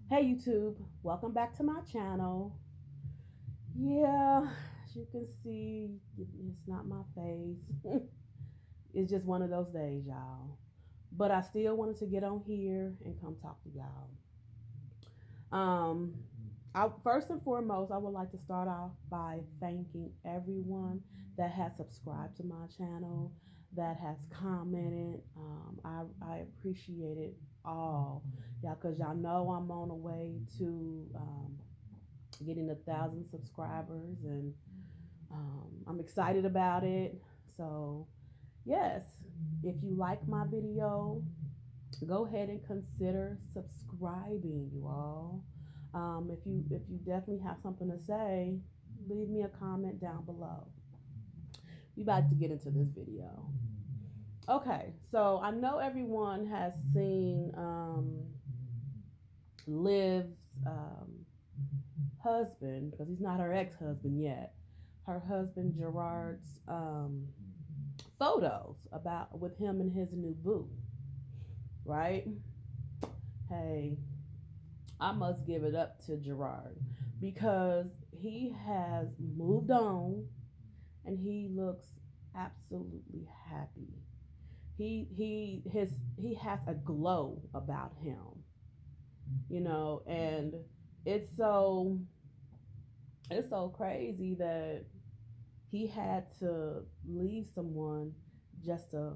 Hey YouTube, welcome back to my channel. Yeah, as you can see, it's not my face. It's just one of those days, y'all. But I still wanted to get on here and come talk to y'all. Um, first and foremost, I would like to start off by thanking everyone that has subscribed to my channel, that has commented. I appreciate it all, y'all, because y'all know I'm on the way to getting 1,000 subscribers, and I'm excited about it. So, yes, if you like my video, go ahead and consider subscribing, you all. If you definitely have something to say, leave me a comment down below. We about to get into this video. Okay, so I know everyone has seen Liv's husband, because he's not her ex-husband yet. Her husband Jerrod's photos about with him and his new boo, right? Hey, I must give it up to Jerrod because he has moved on and he looks absolutely happy. He has a glow about him, and it's so it's so crazy that he had to leave someone just to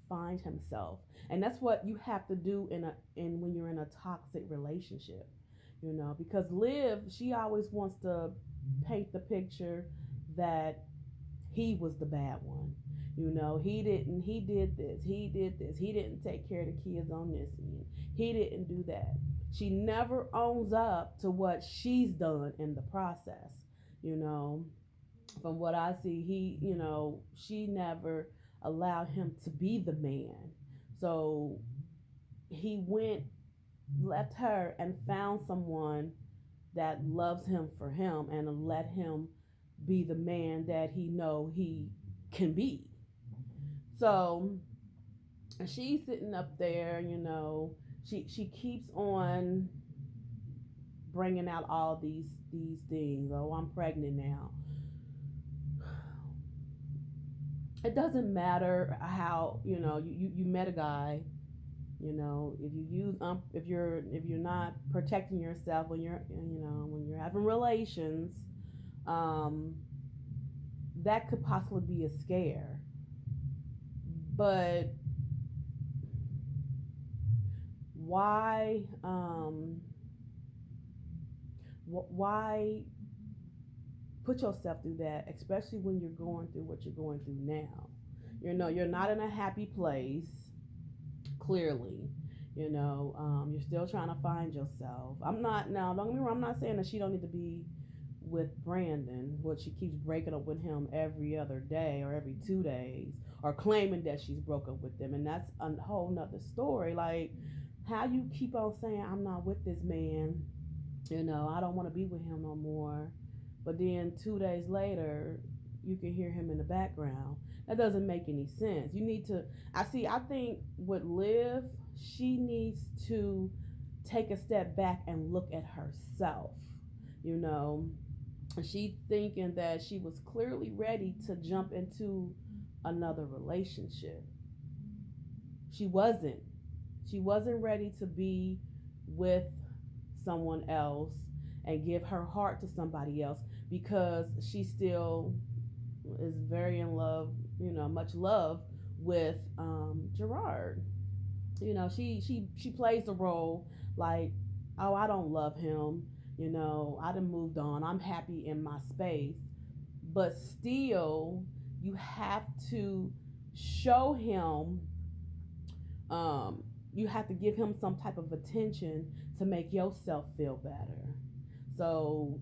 find himself. And that's what you have to do in when you're in a toxic relationship, because Liv, she always wants to paint the picture that he was the bad one. He did this, he didn't take care of the kids on this end, he didn't do that. She never owns up to what she's done in the process. you know from what I see, she never allowed him to be the man. So he went, left her, and found someone that loves him for him and let him be the man that he know he can be. So she's sitting up there, she keeps on bringing out all these things. Oh, I'm pregnant now. It doesn't matter how, you met a guy. If you use if you're not protecting yourself when you're having relations, um that could possibly be a scare. But why why put yourself through that, especially when you're going through what you're going through now? You're not in a happy place, clearly. You're still trying to find yourself. I'm not, now don't get me wrong, I'm not saying that she don't need to be with Brandon, what she keeps breaking up with him every other day or every 2 days, or claiming that she's broke up with them, and that's a whole nother story. Like, how you keep on saying, I'm not with this man, I don't want to be with him no more, but then 2 days later you can hear him in the background. That doesn't make any sense. You need to, I think with Liv, she needs to take a step back and look at herself. you know she thinking that she was clearly ready to jump into another relationship. She wasn't she wasn't ready to be with someone else and give her heart to somebody else, because she still is very in love, much love with Jerrod. She plays the role like, oh, I don't love him. I done moved on. I'm happy in my space. But still, you have to show him. You have to give him some type of attention to make yourself feel better. So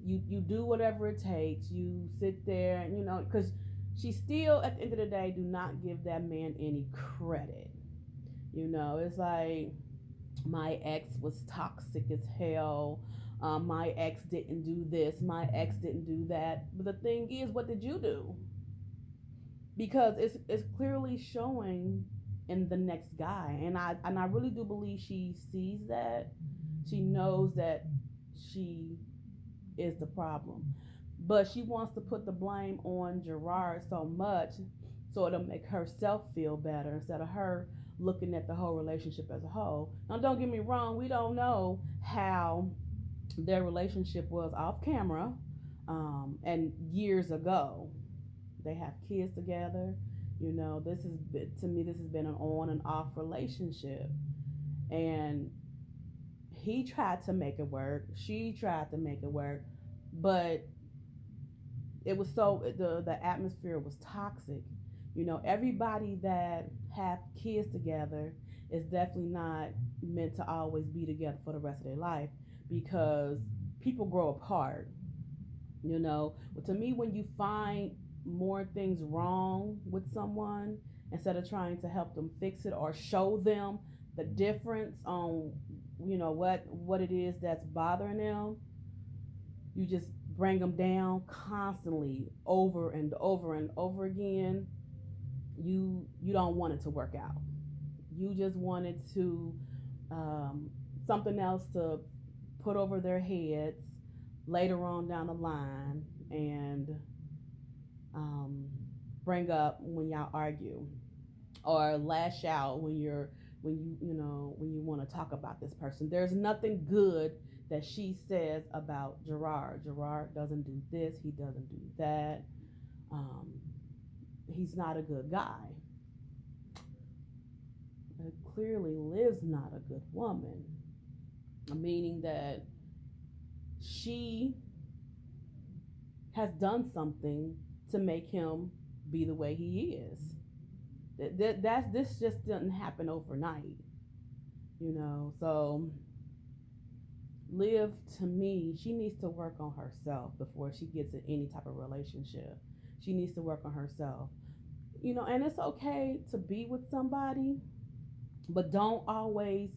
you do whatever it takes. You sit there, and because she still, at the end of the day, do not give that man any credit. It's like, my ex was toxic as hell. My ex didn't do this. My ex didn't do that. But the thing is, what did you do? Because it's clearly showing in the next guy, and I really do believe she sees that. She knows that she is the problem. But she wants to put the blame on Gerard so much so it'll make herself feel better instead of her looking at the whole relationship as a whole. Now, don't get me wrong, we don't know how their relationship was off camera, and years ago. They have kids together. This is to me, this has been an on and off relationship. And he tried to make it work. She tried to make it work, but it was the atmosphere was toxic. Everybody that have kids together is definitely not meant to always be together for the rest of their life because people grow apart. But to me, when you find more things wrong with someone instead of trying to help them fix it or show them the difference on what it is that's bothering them, you just bring them down constantly over and over and over again. You don't want it to work out. You just want it to something else to put over their heads later on down the line and um, bring up when y'all argue or lash out when you want to talk about this person. There's nothing good that she says about Gerard. Gerard doesn't do this. He doesn't do that. Um, he's not a good guy. But clearly, Liv's not a good woman, meaning that she has done something to make him be the way he is. This just didn't happen overnight. So Liv, to me, she needs to work on herself before she gets in any type of relationship. She needs to work on herself. And it's okay to be with somebody, but don't always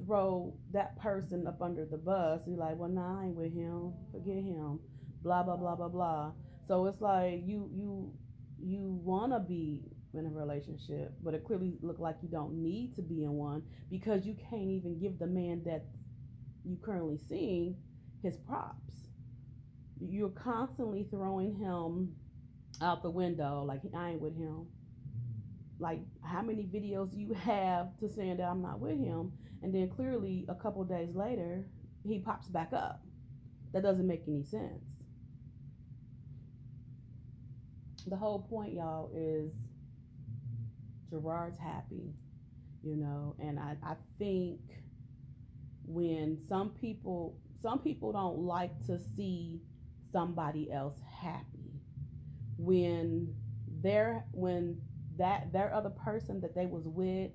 throw that person up under the bus. You're like, well, nah, I ain't with him. Forget him. Blah blah blah blah blah. So it's like you wanna be in a relationship, but it clearly look like you don't need to be in one because you can't even give the man that you currently seeing his props. You're constantly throwing him out the window like I ain't with him. Like how many videos you have to saying that I'm not with him, and then clearly a couple of days later he pops back up. That doesn't make any sense. The whole point, y'all, is Gerard's happy, and I think when some people don't like to see somebody else happy when that their other person that they was with,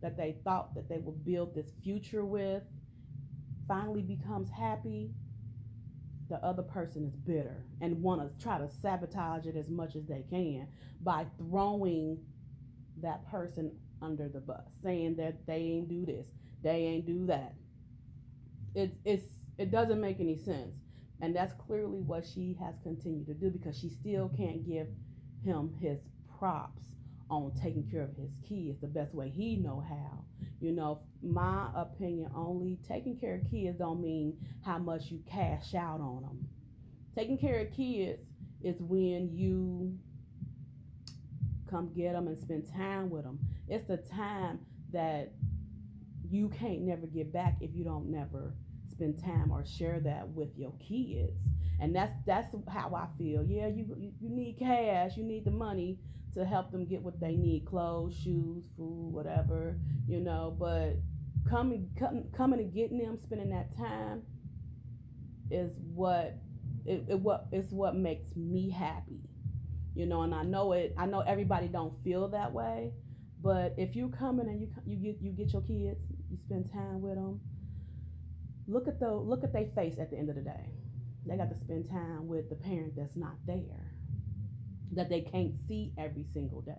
that they thought that they would build this future with, finally becomes happy. The other person is bitter and want to try to sabotage it as much as they can by throwing that person under the bus, saying that they ain't do this, they ain't do that. It doesn't make any sense, and that's clearly what she has continued to do because she still can't give him his props on taking care of his kids the best way he know how. My opinion, only taking care of kids don't mean how much you cash out on them. Taking care of kids is when you come get them and spend time with them. It's the time that you can't never get back if you don't never spend time or share that with your kids. And that's how I feel. Yeah, you need cash, you need the money to help them get what they need, clothes, shoes, food, whatever, but coming and getting them, spending that time is what makes me happy. And I know everybody don't feel that way, but if you come in and you get your kids, you spend time with them, look at their face at the end of the day. They got to spend time with the parent that's not there, that they can't see every single day.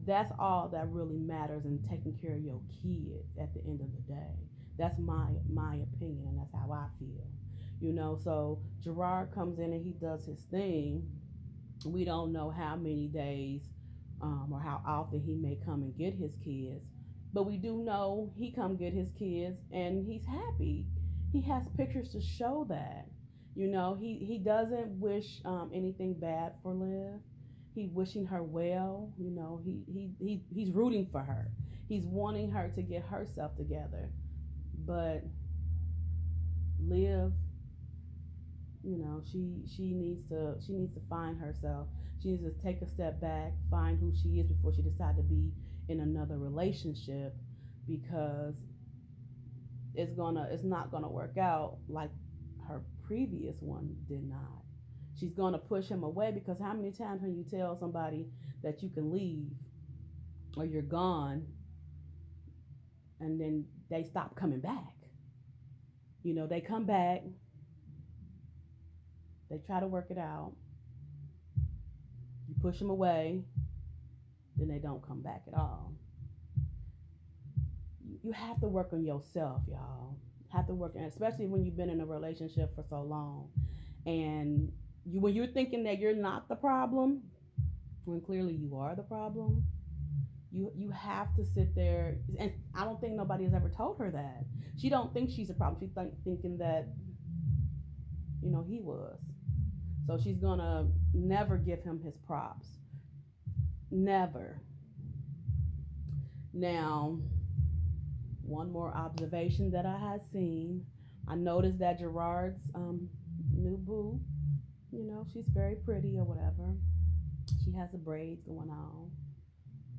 That's all that really matters in taking care of your kids at the end of the day. That's my opinion, and that's how I feel. So Gerard comes in and he does his thing. We don't know how many days or how often he may come and get his kids, But we do know he come get his kids and he's happy. He has pictures to show that. He doesn't wish anything bad for Liv. He wishing her well. He's rooting for her. He's wanting her to get herself together. But Liv, she needs to find herself. She needs to take a step back, find who she is before she decides to be in another relationship, because it's not gonna work out like her previous one did not. She's gonna push him away, because how many times can you tell somebody that you can leave or you're gone, and then they stop coming back? They come back, they try to work it out, you push them away, then they don't come back at all. You have to work on yourself, y'all. Have to work, especially when you've been in a relationship for so long, and when you're thinking that you're not the problem, when clearly you are the problem. You have to sit there, and I don't think nobody has ever told her that. She don't think she's a problem. She's thinking that he was. So she's gonna never give him his props. Never. Now, one more observation that I had seen. I noticed that Gerard's new boo, she's very pretty or whatever. She has the braids going on.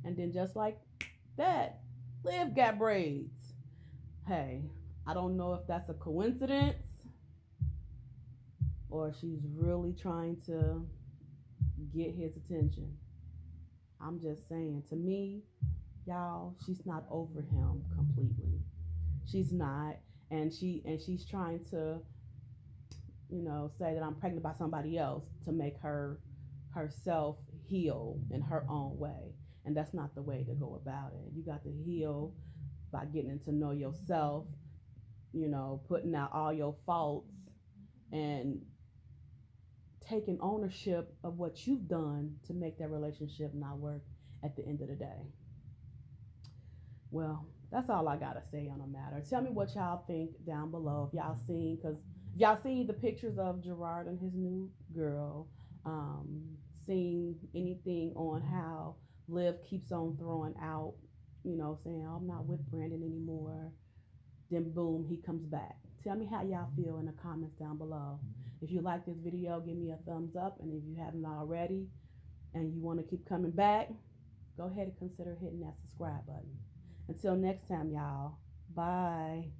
And then just like that, Liv got braids. Hey, I don't know if that's a coincidence or she's really trying to get his attention. I'm just saying, to me, y'all, she's not over him completely. She's not, and she's trying to, say that I'm pregnant by somebody else to make herself heal in her own way. And that's not the way to go about it. You got to heal by getting to know yourself, putting out all your faults and taking ownership of what you've done to make that relationship not work at the end of the day. Well, that's all I gotta say on the matter. Tell me what y'all think down below. If y'all seen the pictures of Gerard and his new girl, um, seen anything on how Liv keeps on throwing out, saying, "Oh, I'm not with Brandon anymore." Then boom, he comes back. Tell me how y'all feel in the comments down below. If you like this video, give me a thumbs up, and if you haven't already and you want to keep coming back, go ahead and consider hitting that subscribe button. Until next time, y'all. Bye.